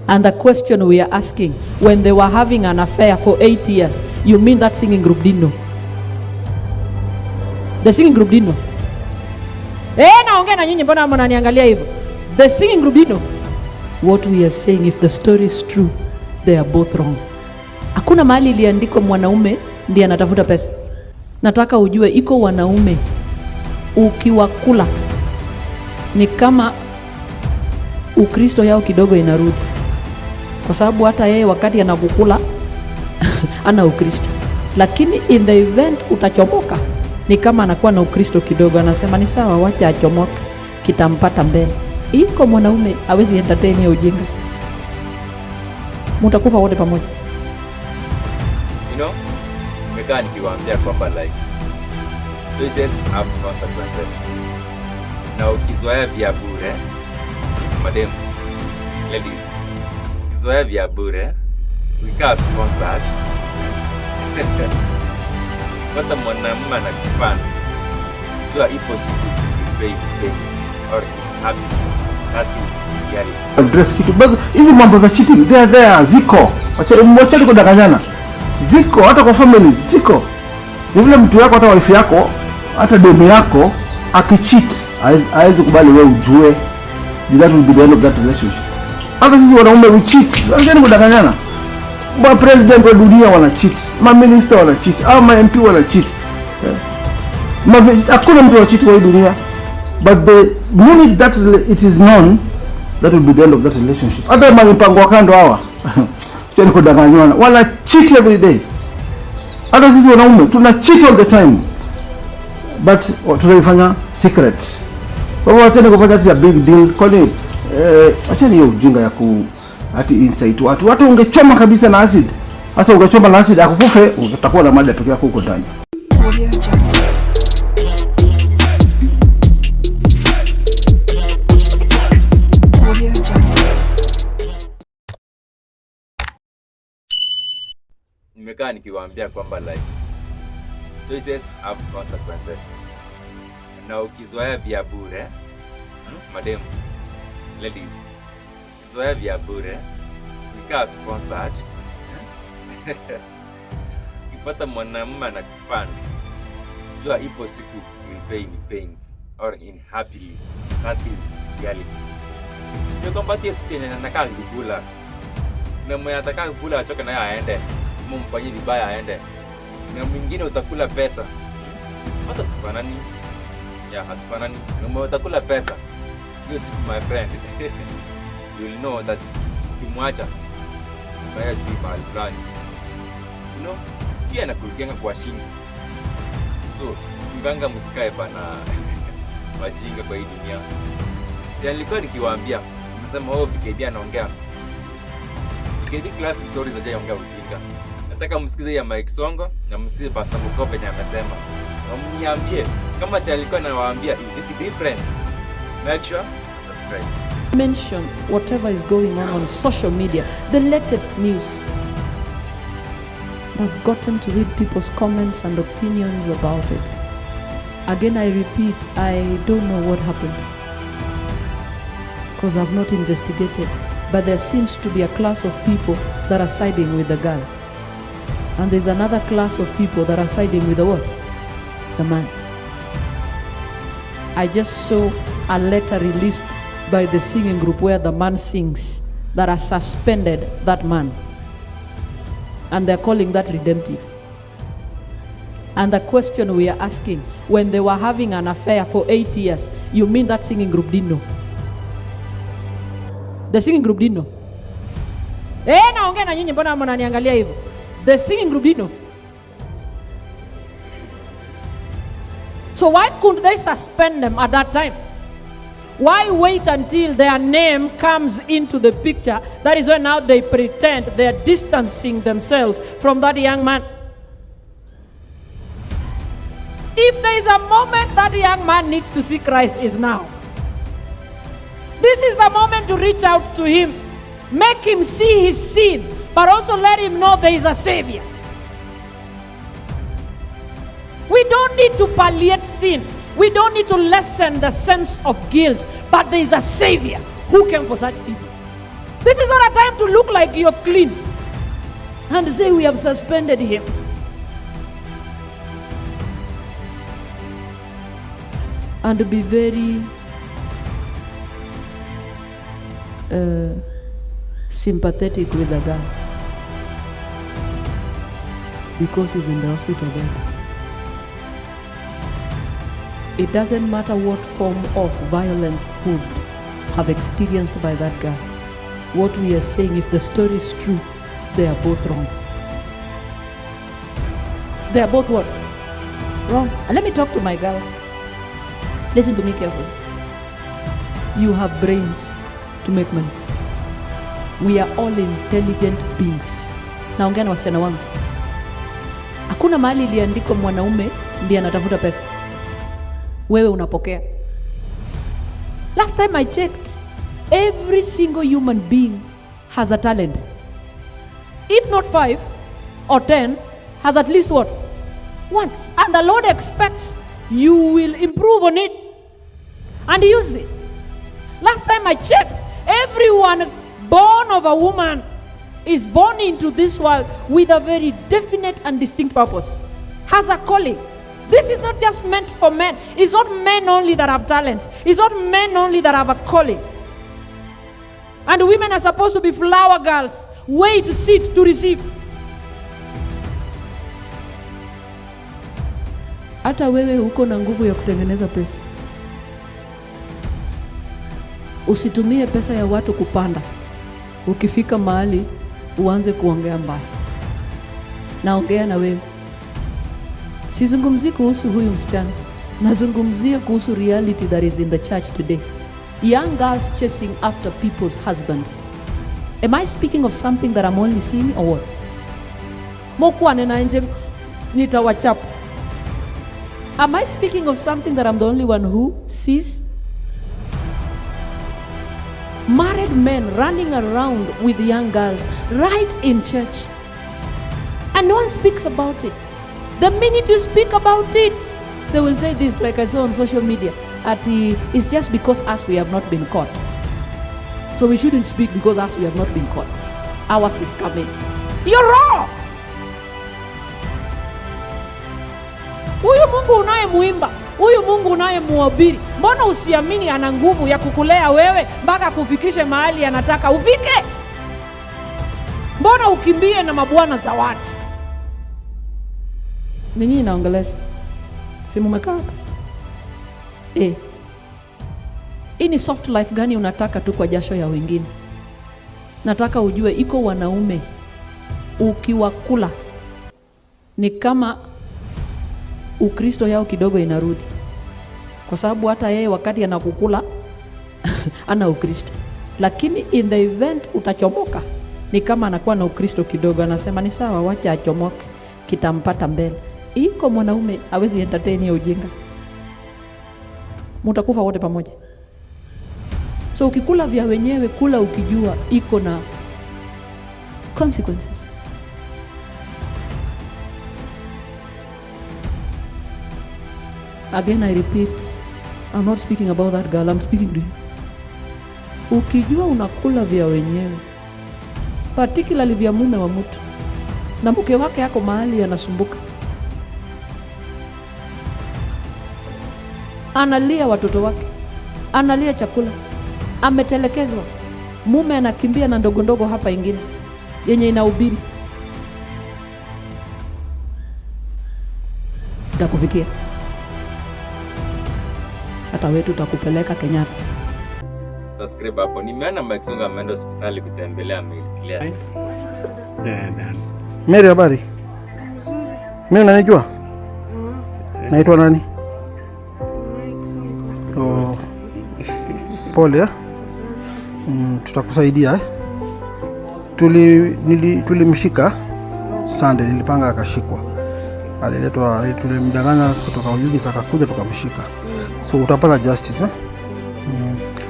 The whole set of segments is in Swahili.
And the question we are asking, when they were having an affair for 8 years, you mean that singing group didn't know? The singing group didn't know. Naongea na nyinyi, mbona mnaniangalia hivyo? The singing group didn't know. What we are saying, if the story is true, they are both wrong. Hakuna mahali iliandikwa mwanaume ndiye anatafuta pesa. Nataka ujue iko wanaume ukiwakula ni kama Ukristo yao kidogo inarudi. Kwa sababu hata yeye wakati anakukula ana Ukristo. Lakini in the event utachomoka, ni kama anakuwa na Ukristo kidogo, anasema ni sawa, wacha achomoke, kitampata mbele. Iko mwanaume hawezi entertain ya ujinga. Mutakufa wote pamoja. Nimekaa nikiwaambia kwamba like choices have consequences. Na ukizoea vya bure, madam, ladies, ukizoea vya bure, ukikaa sponsored, pata mwanamume anakufanya, jua ipo siku pay pains or happy. That is reality. Address kitu bago, hizi mambo za cheating there ziko. Wacha kudanganyana. Ziko hata kwa family ziko. Ni vile mtu yako, hata wife yako, hata demu yako akicheat, haiwezi kubali wewe ujue. That will be the end of that relationship. Hata sisi wanaume we cheat. Wacha kudanganyana. Ba president wa dunia wana cheat, ma minister wana cheat, au ma MP wana cheat. Hakuna mtu wa cheat kwa dunia. But the minute that it is known, that will be the end of that relationship. Hata mipango wa kando hawa tena kudanganyana, wana cheat every day. Hata sisi wanaume tuna cheat all the time, but tunaifanya secret. Kwa hiyo tena kufanya this a big deal. Kwani acha hiyo ujinga ya ati insight watu. Hata ungechoma kabisa na acid, hasa ungechoma na acid akukufe, utakuwa na mada pekee yako huko ndani. Nimekaa nikiwaambia kwamba like choices have consequences. Na ukizoea vya bure, madam, ladies, ukizoea vya bure, ukikaa sponsored, ukipata mwanamume anakufanya, jua ipo siku will pay in pains or in happily. That is reality. Ndio kwamba tia siku yenye anakaa kukula, na mwenye atakaa kukula achoke naye aende, mumfanyie vibaya aende, na mwingine utakula pesa. Hata tufanani ya hatufanani, na mwenye utakula pesa hiyo siku, my friend, you'll know that kimwacha mbaya juu mahali fulani, kia anakurugenga kwa shingo. So tunganga msikae bana wajinga kwa hii dunia. Nilikuwa nikiwaambia, mnasema VKB anaongea VKB classic stories, hajaongea ujinga. Nataka msikize ya Mike Songo na msikize Pastor Mukope na amesema, na mniambie kama nilikuwa nawaambia is it different. Make sure subscribe. Mention whatever is going on social media, the latest news. I've gotten to read people's comments and opinions about it. Again, I repeat, I don't know what happened, because I've not investigated. But there seems to be a class of people that are siding with the girl. And there's another class of people that are siding with the what? The man. I just saw a letter released by the singing group where the man sings that has suspended that man. And they're calling that redemptive. And the question we are asking, when they were having an affair for 8 years, you mean that singing group didn't know? The singing group didn't know. Naongea na nyinyi, mbona mnaniangalia hivyo? The singing group didn't know. So why couldn't they suspend them at that time? Why wait until their name comes into the picture? That is when now they pretend they are distancing themselves from that young man. If there is a moment that young man needs to see Christ, is now. This is the moment to reach out to him. Make him see his sin, but also let him know there is a Savior. We don't need to palliate sin. We don't need to lessen the sense of guilt, but there is a Savior who came for such people. This is not a time to look like you're clean and say we have suspended him. And be very sympathetic with the guy because he's in the hospital bed. It doesn't matter what form of violence would have experienced by that guy. What we are saying, if the story is true, they are both wrong. They are both what? Wrong. And let me talk to my girls. Listen to me carefully. You have brains to make money. We are all intelligent beings. Naongea na wasichana wangu. Hakuna mahali iliandikwa mwanaume ndiye anatafuta pesa. Wewe unapokea. Last time I checked, every single human being has a talent. If not 5 or 10, has at least what? 1. And the Lord expects you will improve on it and use it. Last time I checked, everyone born of a woman is born into this world with a very definite and distinct purpose, has a calling. This is not just meant for men. It's not men only that have talents. It's not men only that have a calling. And women are supposed to be flower girls, wait, sit to receive. Hata wewe uko na nguvu ya kutengeneza pesa. Usitumie pesa ya watu kupanda. Ukifika mahali uanze kuongea mbaya. Naongea na wewe. Sizungumzi kuhusu huyu msichana. Nazungumzia kuhusu reality that is in the church today. Young girls chasing after people's husbands. Am I speaking of something that I'm only seeing or what? Mokwane na nje nitawachapa. Am I speaking of something that I'm the only one who sees? Married men running around with young girls right in church. And no one speaks about it. The minute you speak about it, they will say this, like I saw on social media, it's just because us we have not been caught. So we shouldn't speak because us we have not been caught. Ours is coming. You're wrong. Huyu Mungu unayemuimba, huyu Mungu unayemuhubiri, mbona usiamini ana nguvu ya kukulea wewe mpaka kufikishe mahali anataka ufike? Mbona ukimbie na mabwana za watu? Ninyi naongeleza. Si mumekaa hapa? Hii ni soft life gani unataka tu kwa jasho ya wengine? Nataka ujue iko wanaume ukiwakula ni kama Ukristo yao kidogo inarudi. Kwa sababu hata yeye wakati anakukula ana Ukristo. Lakini in the event utachomoka ni kama anakuwa na Ukristo kidogo, anasema ni sawa, wacha achomoke, kitampata mbele. Iko mwanaume hawezi entertain ya ujinga. Mutakufa wote pamoja. So ukikula vya wenyewe, kula ukijua iko na consequences. Again I repeat, I'm not speaking about that girl, I'm speaking to you. Ukijua unakula vya wenyewe, particularly vya mume wa mtu, na mke wake yako mahali anasumbuka, analia watoto wake, analia chakula, ametelekezwa, mume anakimbia na ndogo ndogo hapa ingine yenye inahubiri, itakufikia. Hata wetu utakupeleka Kenyatta. Subscribe hapo. Nimeona Mike Songa ameenda hospitali kutembelea Mary Claire. Mary, habari? Mimi unanijua? Naitwa nani? Oh. Pole. Tutakusaidia. Tulimshika Sunday, nilipanga akashikwa. Aliletwa, tulimdanganya kutoka Ujiji akakuja tukamshika. So utapata justice, eh?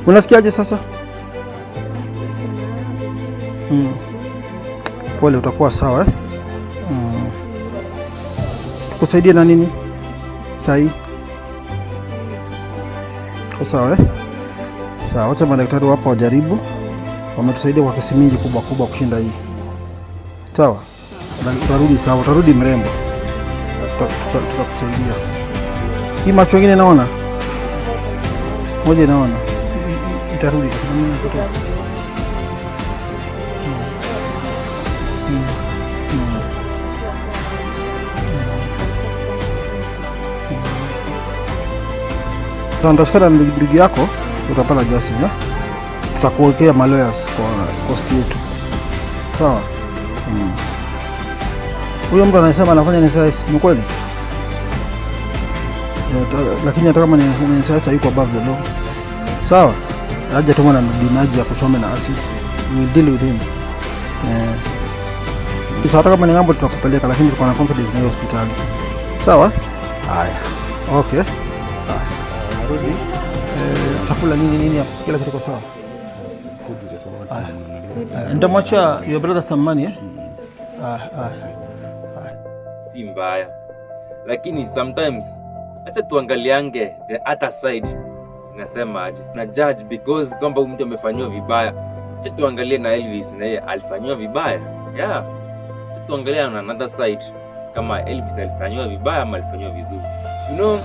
Unasikiaje sasa? Pole, utakuwa sawa, eh? Tukusaidie na nini? Sahi. Sawa, eh? Sawa, wacha madaktari wapo wajaribu. wametusaidia kwa kesi mingi kubwa kushinda hii. Sawa, utarudi sawa, utarudi mrembo, tutakusaidia. Hii macho mengine naona moja, naona itarudi. Sasa ndashikana na bigi yako, utapata justice, ya? Tutakuwekea malawyers kwa cost yetu. Sawa? Huyo mtu anasema anafanya NSS, ni kweli? Lakini hata kama ni NSS yuko above the law. Sawa? Haja tu mwana dinaji ya kuchome na acid. We will deal with him. Kisha hata kama ni ngambo tutakupeleka, lakini tuko na confidence na hospitali. Sawa? Haya. Okay. Rudi. Chakula nini hapo? Kila kitu sawa. Nitamwacha your brother some money. Si mbaya. Lakini sometimes acha tuangaliange the other side. Nasema aje? Na judge because kwamba mtu amefanywa vibaya. Acha tuangalie na Elvis na yeye alifanywa vibaya. Yeah. Tuangalie na another side. Kama Elvis alifanywa vibaya ama alifanywa vizuri. You know,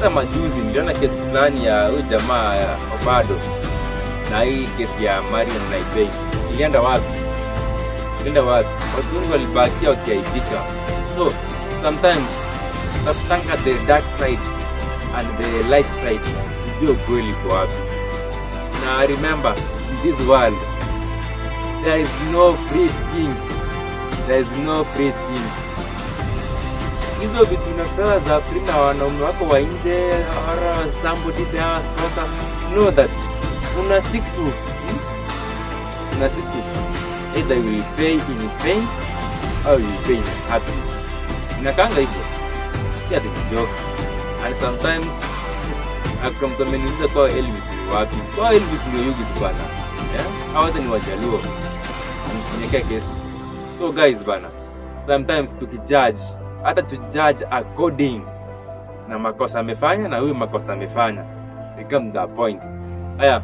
kama majuzi niliona kesi fulani ya huyu jamaa ya Obado na hii kesi ya Mariam Naibei. Ilienda wapi? Watu wengi walibakia wakiaibika. So, sometimes tafutanga the dark side and the light side. Ujue kweli kwa wapi. Na remember, in this world, there is no free things. Hizo vitu unapewa za free na wanaume wako wa nje or somebody there sponsors. Know that una siku either you will pay in pains or you will pay in happy. Inakanga hivyo. Si ati joke. And sometimes akamtameniza kwa Elvis ni wapi? Kwa Elvis ni Yugis bana. Yeah? Hawata ni Wajaluo. Msinyekea kesi. So guys bana, sometimes tukijudge, hata to judge according na makosa amefanya na huyu makosa amefanya. Become the point. Aya.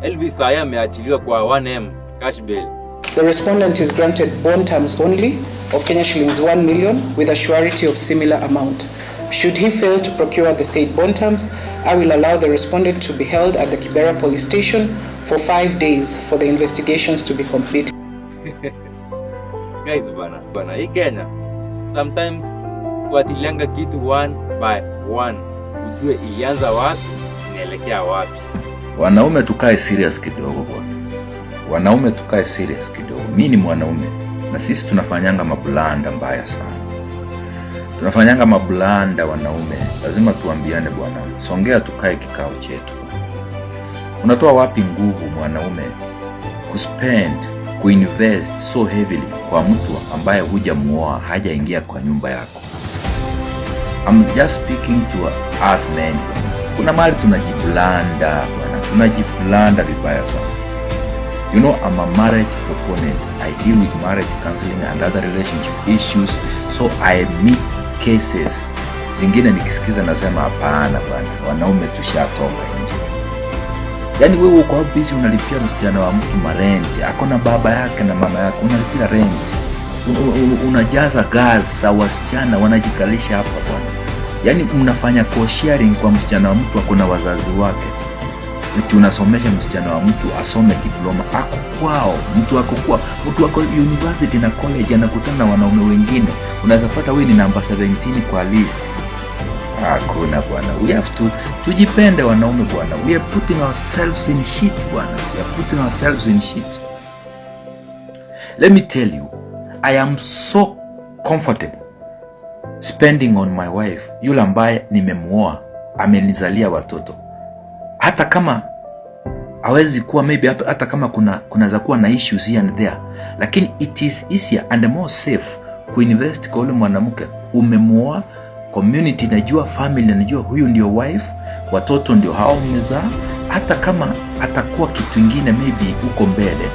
Elvis haya ameachiliwa kwa 1M cash bail. The respondent is granted bond terms only of Kenya shillings 1 million with a surety of similar amount. Should he fail to procure the said bond terms, I will allow the respondent to be held at the Kibera police station for 5 days for the investigations to be completed. Guys bana, hii Kenya sometimes fuatilianga kitu one by one, ujue ilianza wapi, inaelekea wapi. Wanaume tukae serious kidogo bwana. Mimi ni mwanaume na sisi tunafanyanga mabulanda mbaya sana. Wanaume. Lazima tuambiane bwana. Songea tukae kikao chetu. Unatoa wapi nguvu mwanaume kuinvest so heavily kwa mtu ambaye hujamuoa, hajaingia kwa nyumba yako? I'm just speaking to us men. Kuna mahali tunajibulanda vibaya sana. You know, I'm a marriage proponent. I deal with marriage counseling and other relationship issues, so I meet cases zingine nikisikiza nasema hapana bwana, wanaume tushatoka nje. Yaani wewe uko busy unalipia msichana wa mtu marenti, ako na baba yake na mama yake, unalipia rent. Unajaza gas za wasichana wanajikalisha hapa bwana. Yaani mnafanya co-sharing kwa msichana wa mtu ako na wazazi wake. Tunasomesha msichana wa mtu asome diploma ako kwao, mtu wako university na college anakutana na wanaume wengine. Unaweza pata wewe ni namba 17 kwa list. Hakuna bwana. We have to tujipende wanaume bwana. We are putting ourselves in shit bwana. Let me tell you, I am so comfortable spending on my wife, yule ambaye nimemuoa, amenizalia watoto. Hata kama hawezi kuwa maybe hata kama kunaweza kuwa na issues here and there, lakini it is easier and more safe kuinvest kwa yule mwanamke umemuoa. Community najua, family najua huyu ndio wife, watoto ndio hao mmezaa. Hata kama atakuwa kitu kingine maybe uko mbele,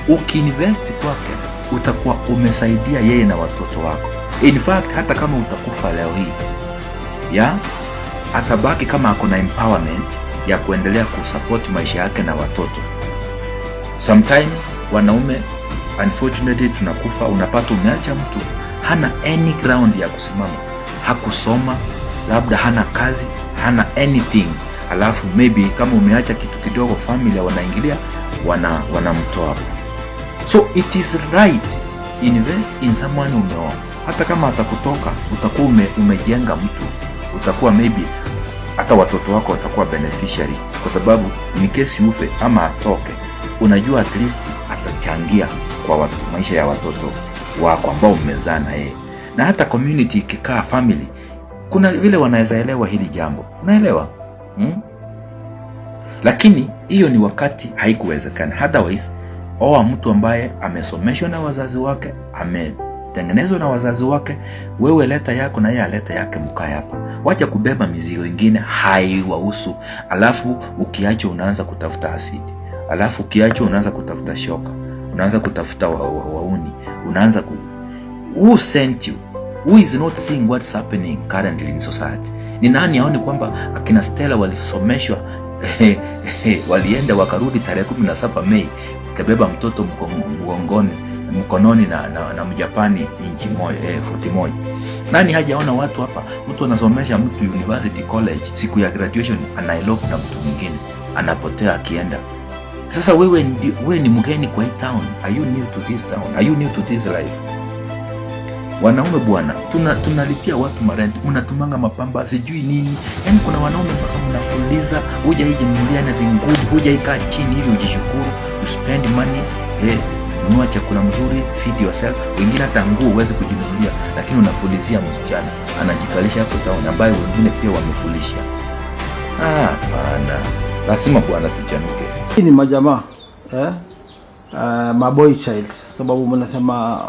ukiinvest kwake utakuwa umesaidia yeye na watoto wako. In fact, hata kama utakufa leo hii, atabaki kama ako na empowerment ya kuendelea kusupport maisha yake na watoto. Sometimes wanaume unfortunately tunakufa, unapata umeacha mtu hana any ground ya kusimama, hakusoma, labda hana kazi, hana anything, alafu maybe kama umeacha kitu kidogo, familia wanaingilia, wanamtoa hapo. So it is right, invest in someone umeoa. Hata kama atakutoka, utakuwa umejenga mtu, utakuwa maybe hata watoto wako watakuwa beneficiary, kwa sababu in case ufe ama atoke, unajua at least atachangia kwa maisha ya watoto wako ambao mmezaa na yeye. Na hata community ikikaa, family, kuna vile wanaweza elewa hili jambo, unaelewa? Lakini hiyo ni wakati haikuwezekana. Otherwise, oa mtu ambaye amesomeshwa na wazazi wake, ametengenezwa na wazazi wake, wewe leta yako na yeye aleta yake, mkae hapa. Wacha kubeba mizigo ingine haiwahusu. Alafu ukiacho unaanza kutafuta asidi. Alafu ukiacho unaanza kutafuta shoka. Unaanza kutafuta wauni. Unaanza who sent you? Who is not seeing what's happening currently in society? Ni nani aone kwamba akina Stella walisomeshwa walienda wakarudi tarehe 17 Mei kabeba mtoto mkononi na Mjapani inchi futi moja. Nani hajaona watu hapa, mtu anasomesha mtu university college, siku ya graduation anaelope na mtu mwingine, anapotea akienda. Sasa wewe ni mgeni kwa hii town. Are you new to this town? Are you new to this life? Wanaume bwana, tunalipia watu marent, mnatumanga mapamba sijui nini. Yaani kuna wanaume mpaka mnafuliza, huja hiji mnulia anything good, huja ikaa chini ili ujishukuru, you spend money, nunua chakula mzuri, feed yourself. Wengine hata nguo huwezi kujinunulia, lakini unafulizia msichana, anajikalisha hapo town, ambaye wengine pia wamefulisha. Bwana, lazima bwana tuchanuke. Hii ni majamaa maboy child, sababu mnasema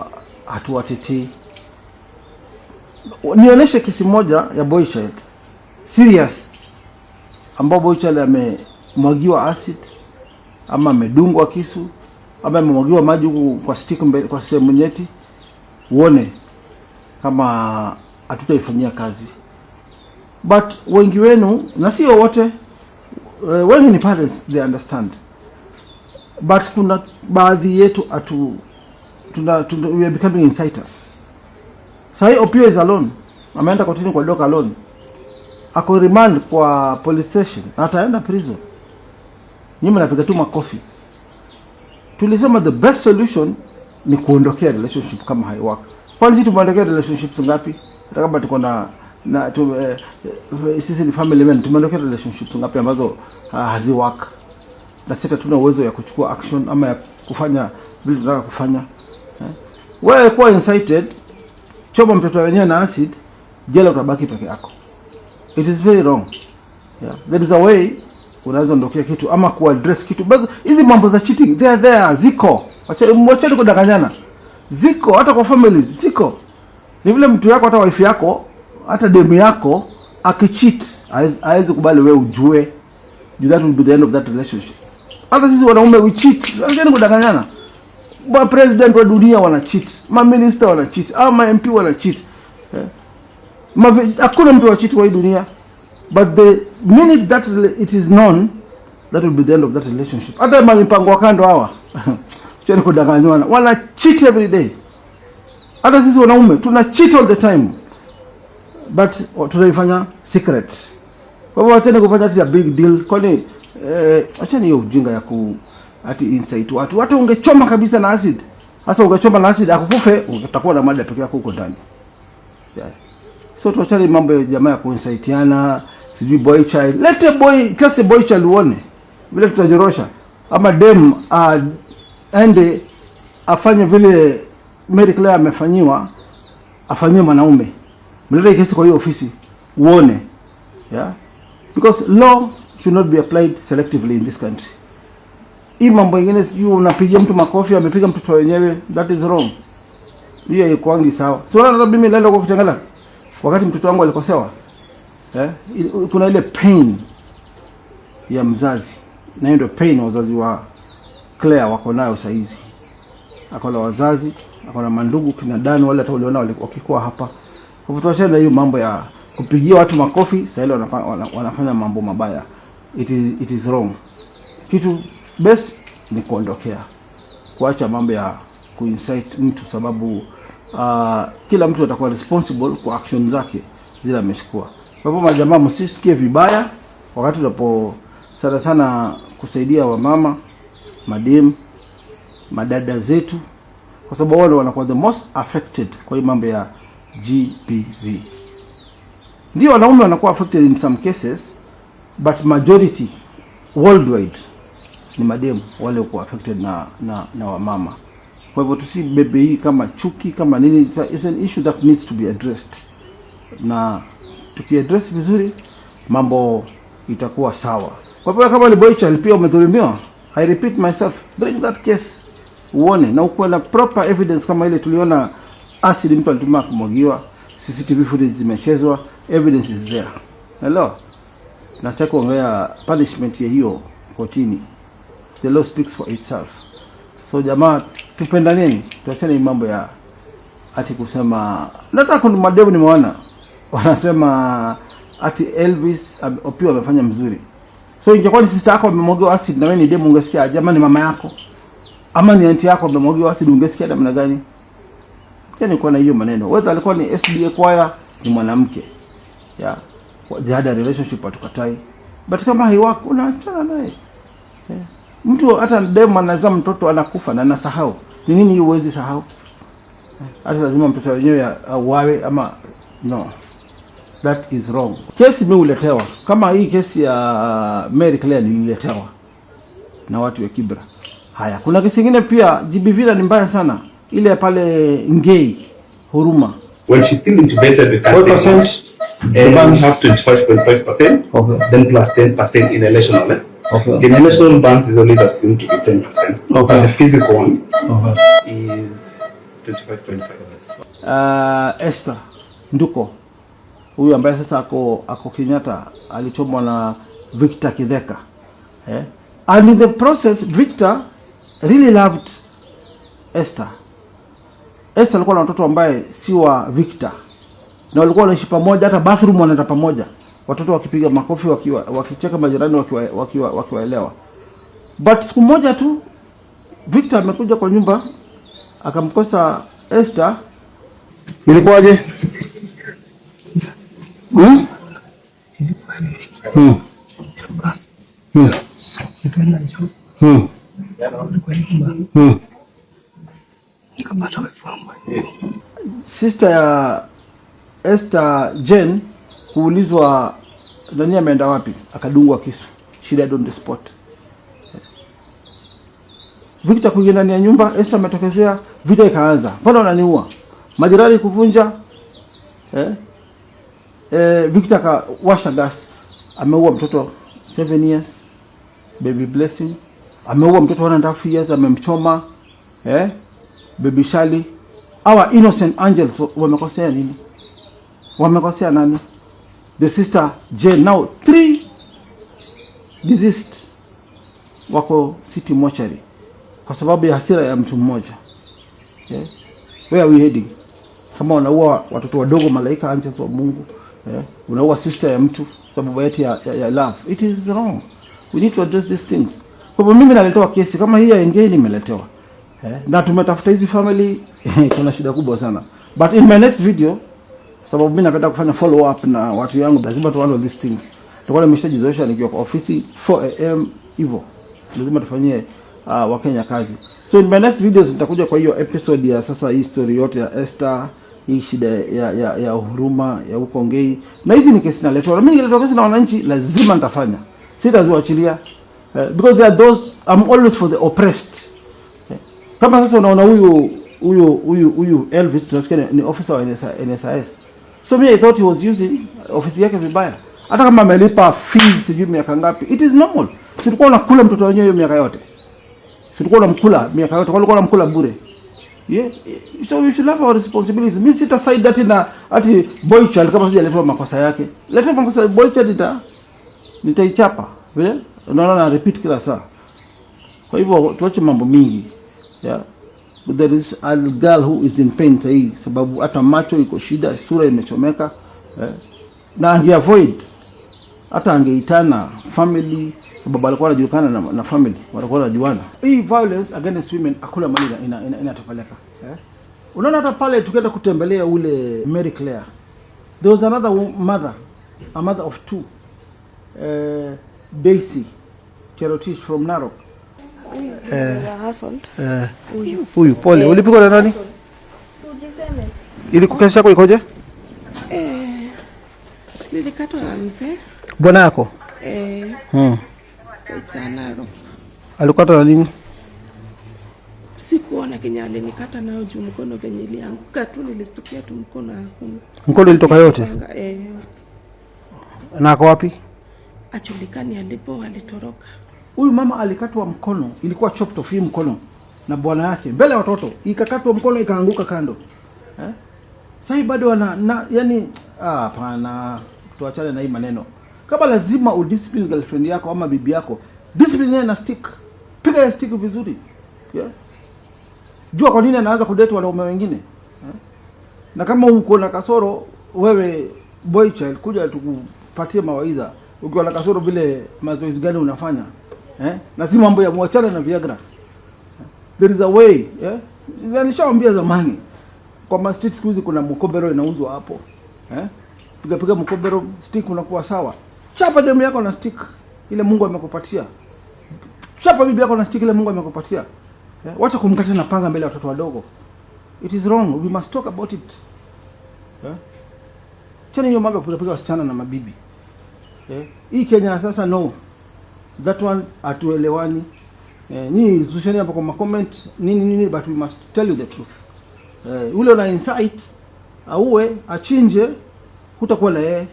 hatuwatetii. Nionyeshe kesi moja ya boy child serious, ambao boy child amemwagiwa acid ama amedungwa kisu ama amemwagiwa maji kwa stick mbele kwa sehemu nyeti, uone kama hatutaifanyia kazi. But wengi wenu, na sio wote, wengi ni parents, they understand. But kuna baadhi yetu we are becoming insiders. Sahi Opio is alone. Ameenda kotini kwa doka alone. Ako remand kwa police station. Ataenda prison. Nyinyi mnapiga tu makofi. Tulisema the best solution ni kuondokea relationship kama haiwork. Kwani sisi tumeondokea relationships ngapi? Hata kama tuko sisi ni family men, tumeondokea relationships ngapi ambazo haziwork? Na sisi tuna uwezo ya kuchukua action ama ya kufanya vile tunataka kufanya. Wewe kwa incited, choma mtoto wenyewe na acid, jela utabaki peke yako. It is very wrong. Yeah. There is a way unaweza ondokea kitu ama kuaddress kitu. But hizi mambo za cheating, they are there, ziko. Wacha kudanganyana. Ziko hata kwa families, ziko. Ni vile mtu yako, hata wife yako, hata demu yako akicheat, haiwezi kubali wewe ujue. That will be the end of that relationship. Hata sisi wanaume we cheat. Wacha kudanganyana. Ba president wa dunia wana cheat, ma minister wana cheat, ama MP wana cheat. Hakuna mtu wa cheat kwa hii dunia. But the minute that it is known, that will be the end of that relationship. Hata mipango wa kando hawa cheni kudanganyana, wana cheat every day. Hata sisi wanaume tuna cheat all the time, but tunaifanya secret. Kwa hivyo wacheni kufanya ati a big deal. Kwani acheni hiyo ujinga ya ati insight watu. Hata ungechoma kabisa na acid. Sasa ungechoma na acid akukufe, utakuwa na mada pekee yako huko ndani. Yeah. So tuachane mambo ya jamaa ya kuinsightiana, sijui boy child. Lete kasi boy child uone. Vile tutajorosha. Ama dem ende afanye vile Mary Claire amefanyiwa, afanywe mwanaume. Mlete kesi kwa hiyo ofisi uone. Yeah. Because law should not be applied selectively in this country. Hii mambo ingine sijui unapigia mtu makofi amepiga mtoto wenyewe, that is wrong. Hiyo haikuangi sawa. Sio hata mimi nenda kwa kuchangala wakati mtoto wangu alikosewa. Kuna ile pain ya mzazi. Na hiyo ndio pain wazazi wa Claire wako nayo saa hizi. Akona wazazi, akona mandugu kina Dan wale hata uliona wakikuwa hapa. Kwa kutosha na hiyo mambo ya kupigia watu makofi, sasa ile wanafanya mambo mabaya. It is wrong. Kitu best ni kuondokea, kuacha mambo ya kuinsight mtu, sababu kila mtu atakuwa responsible kwa action zake zile amechukua. Kwa hivyo majamaa, msisikie vibaya wakati tunapo sana kusaidia wamama, madem, madada zetu, kwa sababu wale wanakuwa the most affected kwa hii mambo ya GBV. Ndio wanaume wanakuwa affected in some cases, but majority worldwide ni madem wale wako affected na wamama. Kwa hivyo tusibebe hii kama chuki kama nini. It's an issue that needs to be addressed, na tukiaddress vizuri mambo itakuwa sawa. Kwa hivyo kama ile boy child pia umedhulumiwa, I repeat myself, bring that case uone, na ukuwe na proper evidence kama ile tuliona acid mtu alitumia kumwagiwa, CCTV footage zimechezwa, evidence is there. Hello, nataka kuongea punishment ya hiyo kotini. The law speaks for itself. So jamaa, tupenda nini? Tuachane mambo ya ati kusema. Nataka kuna mademu nimeona wanasema ati Elvis Opio amefanya mzuri. So ingekuwa ni sister yako amemwagiwa acid na wewe ni demu, ungesikia jamani mama yako ama ni auntie yako amemwagiwa acid, ungesikia namna gani? Yaani kwa na hiyo maneno. Whether alikuwa ni SDA choir, ni mwanamke. Yeah. They had a relationship atukatai. But kama haiwako unaachana naye. Yeah. Mtu hata demu anazaa mtoto anakufa na anasahau. Ni nini hiyo uwezi sahau? Hata lazima mtoto wenyewe auawe ama no. That is wrong. Kesi mimi uletewa. Kama hii kesi ya Mary Claire nililetewa na watu wa Kibra. Haya, kuna kesi nyingine pia GBV ni mbaya sana. Ile pale Ngei Huruma. When she's still intubated with percent? The bands have 25.5%, okay. Then plus 10% inhalational. Okay. The inhalational bands is always assumed to be 10%. Okay. But the physical one is 25.5%. Esther Nduko, huyu ambaye sasa ako Kenyatta, alichomwa na Victor Kidheka. And in the process, Victor really loved Esther. Esther alikuwa na watoto ambaye si wa Victor, na walikuwa wanaishi pamoja, hata bathroom wanaenda pamoja, watoto wakipiga makofi, wakicheka, majirani wakiwaelewa. But siku moja tu Victor amekuja kwa nyumba akamkosa Esther. Ilikuwaje? Sister ya Esther Jane kuulizwa nani ameenda wapi, akadungwa kisu. She died on the spot. Victor kuingia ndani ya nyumba, Esther ametokezea, vita ikaanza. Mbona wananiua? Majirani kuvunja. Victor akawasha gas. Ameua mtoto 7 years, baby Blessing. Ameua mtoto 1.5 years, amemchoma. Baby Shali. Our innocent angels wamekosea nini? Wamekosea nani? The sister Jane, now 3 deceased wako city mortuary kwa sababu ya hasira ya mtu mmoja. Where are we heading? Kama unaua watoto wadogo, malaika angels wa Mungu, unaua sister ya mtu sababu ya love, it is wrong. We need to address these things. Kwa hivyo mimi naletewa kesi kama hii ya Ngei, nimeletewa na tumetafuta hizi family. Kuna shida kubwa sana, but in my next video, sababu mimi napenda kufanya follow up na watu yangu, lazima tu handle these things. Tutakuwa nimeshajizoesha nikiwa kwa ofisi 4 am hivyo, lazima tufanyie Wakenya kazi. So in my next videos nitakuja kwa hiyo episode ya sasa, hii story yote ya Esther, hii shida ya Huruma ya huko Ngei, na hizi ni kesi naletwa. Mimi nikiletwa kesi na wananchi lazima nitafanya, sitaziachilia, because they are those, I'm always for the oppressed. Kama sasa unaona huyu Elvis tunasikia ni officer wa NSIS. So me I thought he was using office yake vibaya. Hata kama amelipa fees sijui miaka ngapi, it is normal. Tulikuwa tunakula mtoto wenyewe miaka yote. Tulikuwa tunamkula miaka yote, walikuwa wanamkula bure. Yeah. So we should have our responsibilities. Mimi sita side that na ati boy child kama sijaletewa makosa yake. Leta makosa boy child nitaichapa. Vile? Unaona na repeat kila saa. Kwa hivyo tuache mambo mingi. Yeah. But there is a girl who is in pain today, sababu hata macho iko shida, sura imechomeka, na he avoid hata angeitana family, baba alikuwa anajulikana na family, walikuwa wanajuana. Hii violence against women hakuna mali inatopeleka. Unaona hata pale tukienda kutembelea ule Mary Claire, there was another mother, a mother of 2, Daisy Cherotich from Narok. Huyu pole, ulipigwa na nani? Ili kukesha yako ikoje? Nilikatwa na mzee. Bwana yako? Sasa Narok. Alikata na nini? Sikuona Kenya alinikata nao juu mkono venye ilianguka tu, nilistukia tu mkono hakuna. Mkono ilitoka yote? Na ako wapi? Ajulikani alipo, alitoroka. Huyu mama alikatwa mkono, ilikuwa chopped off mkono na bwana yake mbele ya watoto, ikakatwa mkono ikaanguka kando. Sasa bado yani hapana, tuachane na hii maneno. Kama lazima udiscipline girlfriend yako ama bibi yako, discipline na stick. Piga ya stick vizuri. Jua kwa nini anaanza kudate wanaume wengine? Na kama uko na kasoro wewe boy child, kuja tukupatie mawaidha. Ukiwa na kasoro vile mazoezi gani unafanya? Na si mambo ya muachana na Viagra. There is a way, nishaambia zamani. Kwa street siku hizi kuna mkobero inauzwa hapo. Piga mkobero, stick unakuwa sawa. Chapa demu yako na stick ile Mungu amekupatia. Chapa bibi yako na stick ile Mungu amekupatia. Wacha kumkata na panga mbele ya watoto wadogo. It is wrong. We must talk about it. Chana hiyo mambo kupiga wasichana na mabibi. Hii Kenya sasa no. That one atuelewani. Ni zushani hapo kwa comment nini but we must tell you the truth. Ule una insight auwe achinje, hutakuwa na yeye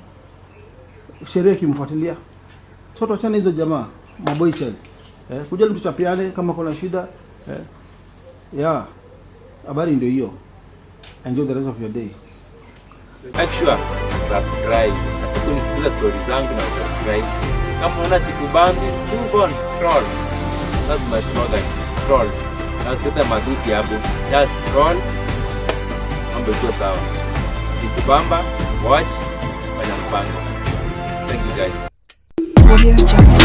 sherehe kimfuatilia. Soto achana hizo jamaa maboy child. Kuja mtu chapiane kama kuna shida. Habari ndio hiyo. Enjoy the rest of your day. Make sure subscribe. Acha kunisikiza stories zangu na subscribe. Kama unaona sikubambi, move on, scroll. That's my slogan. Scroll. Na usete madusi hapo. Just scroll. Mambo iko sawa. Ikubamba, watch, fanya mpango. Thank you guys.